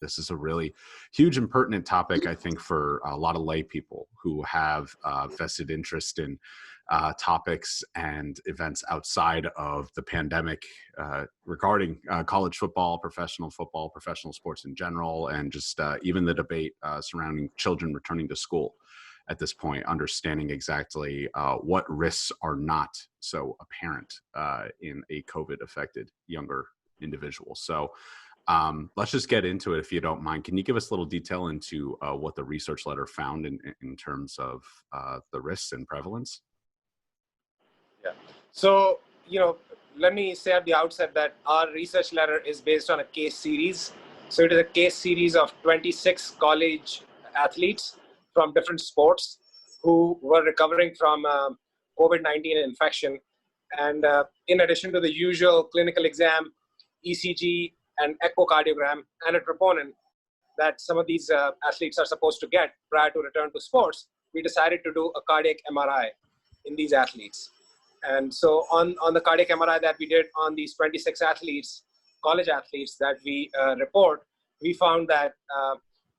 This is a really huge and pertinent topic, I think, for a lot of lay people who have vested interest in topics and events outside of the pandemic regarding college football, professional sports in general, and just even the debate surrounding children returning to school at this point, understanding exactly what risks are not so apparent in a COVID-affected younger individual. So let's just get into it, if you don't mind. Can you give us a little detail into what the research letter found in terms of the risks and prevalence? Yeah. So, let me say at the outset that our research letter is based on a case series. So it is a case series of 26 college athletes from different sports who were recovering from COVID-19 infection. And in addition to the usual clinical exam, ECG, and echocardiogram, and a troponin that some of these athletes are supposed to get prior to return to sports, we decided to do a cardiac MRI in these athletes. And so on the cardiac MRI that we did on these 26 athletes, college athletes that we report, we found that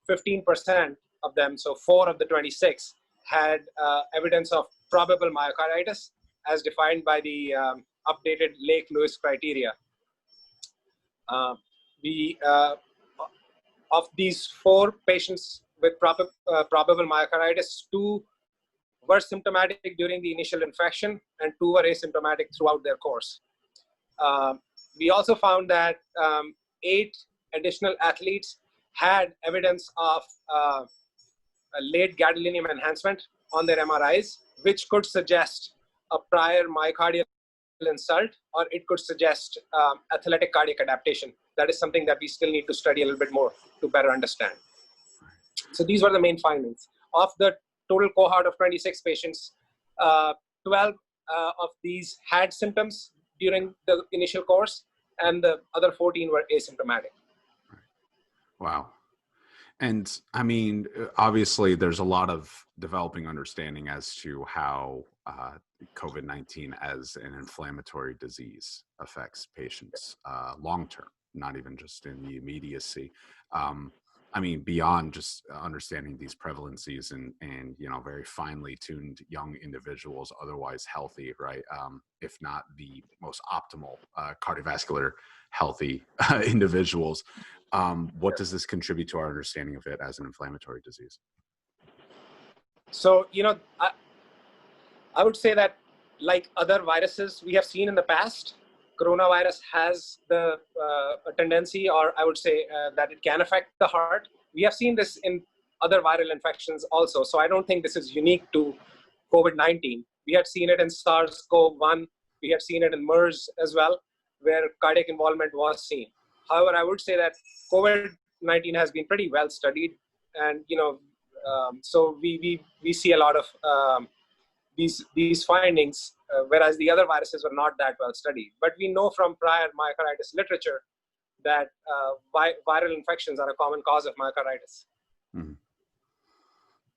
15% of them, so 4 of the 26, had evidence of probable myocarditis as defined by the updated Lake-Lewis criteria. Of these 4 patients with probable myocarditis, 2 were symptomatic during the initial infection and 2 were asymptomatic throughout their course. We also found that 8 additional athletes had evidence of a late gadolinium enhancement on their MRIs, which could suggest a prior myocardial insult, or it could suggest athletic cardiac adaptation. That is something that we still need to study a little bit more to better understand. So these were the main findings. Of the total cohort of 26 patients, 12 of these had symptoms during the initial course, and the other 14 were asymptomatic. Wow. And I mean, obviously, there's a lot of developing understanding as to how COVID-19 as an inflammatory disease affects patients long-term, not even just in the immediacy. I mean, beyond just understanding these prevalencies and very finely tuned young individuals, otherwise healthy, right? If not the most optimal cardiovascular healthy individuals. What does this contribute to our understanding of it as an inflammatory disease? So, I would say that like other viruses we have seen in the past, coronavirus has a tendency, or I would say that it can affect the heart. We have seen this in other viral infections also. So I don't think this is unique to COVID-19. We had seen it in SARS-CoV-1. We have seen it in MERS as well, where cardiac involvement was seen. However, I would say that COVID-19 has been pretty well studied, and so we see a lot of these findings, whereas the other viruses were not that well studied. But we know from prior myocarditis literature that viral infections are a common cause of myocarditis. Mm-hmm.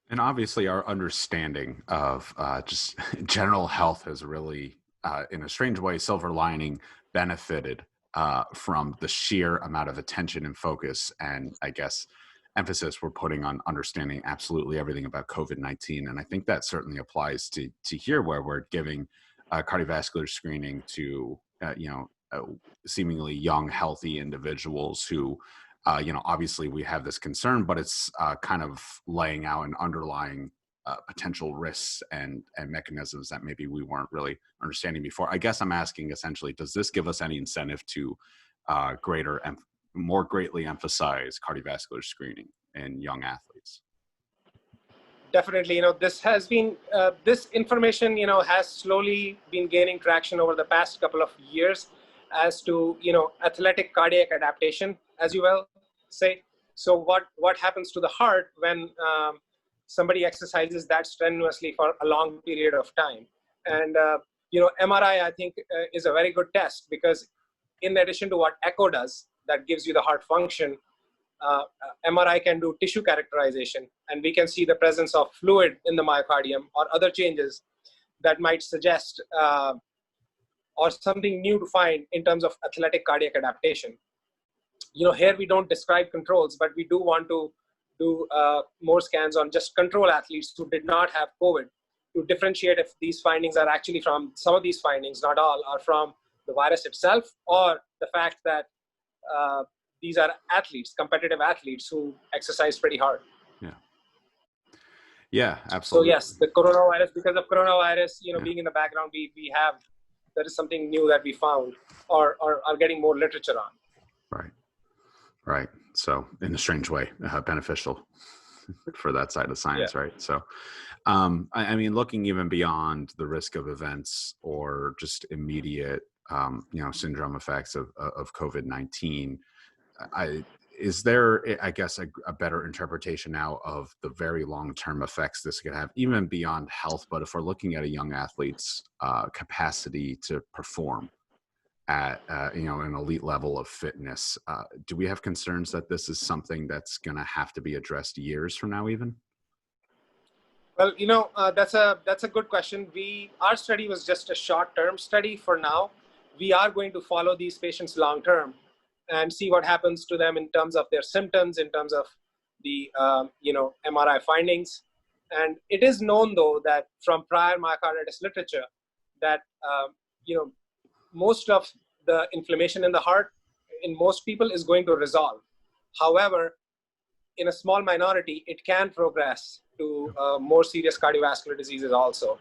And obviously, our understanding of just general health has really, in a strange way, silver lining, benefited from the sheer amount of attention and focus and, I guess, emphasis we're putting on understanding absolutely everything about COVID-19. And I think that certainly applies to here, where we're giving cardiovascular screening to, seemingly young, healthy individuals who, obviously we have this concern, but it's kind of laying out an underlying potential risks and mechanisms that maybe we weren't really understanding before. I guess I'm asking essentially, does this give us any incentive to more greatly emphasize cardiovascular screening in young athletes? Definitely, this has been, this information, has slowly been gaining traction over the past couple of years as to, athletic cardiac adaptation, as you will say. So what happens to the heart when somebody exercises that strenuously for a long period of time? And, MRI, I think, is a very good test, because in addition to what echo does, that gives you the heart function, MRI can do tissue characterization, and we can see the presence of fluid in the myocardium or other changes that might suggest or something new to find in terms of athletic cardiac adaptation. here we don't describe controls, but we do want to do more scans on just control athletes who did not have COVID, to differentiate if these findings are actually from, some of these findings, not all, are from the virus itself, or the fact that these are athletes, competitive athletes who exercise pretty hard. Yeah. Yeah, So absolutely. yes, the coronavirus, because of coronavirus, being in the background, we have, that is something new that we found or are getting more literature on. Right. Right. So in a strange way, beneficial for that side of science, Yeah. right? So, I mean, looking even beyond the risk of events or just immediate, syndrome effects of COVID-19, is there, I guess, a better interpretation now of the very long-term effects this could have, even beyond health? But if we're looking at a young athlete's capacity to perform at an elite level of fitness, do we have concerns that this is something that's going to have to be addressed years from now even? Well, that's a good question. Our study was just a short-term study for now. We are going to follow these patients long-term and see what happens to them in terms of their symptoms, in terms of the MRI findings. And it is known, though, that from prior myocarditis literature, that most of the inflammation in the heart in most people is going to resolve. However, in a small minority, it can progress to more serious cardiovascular diseases also.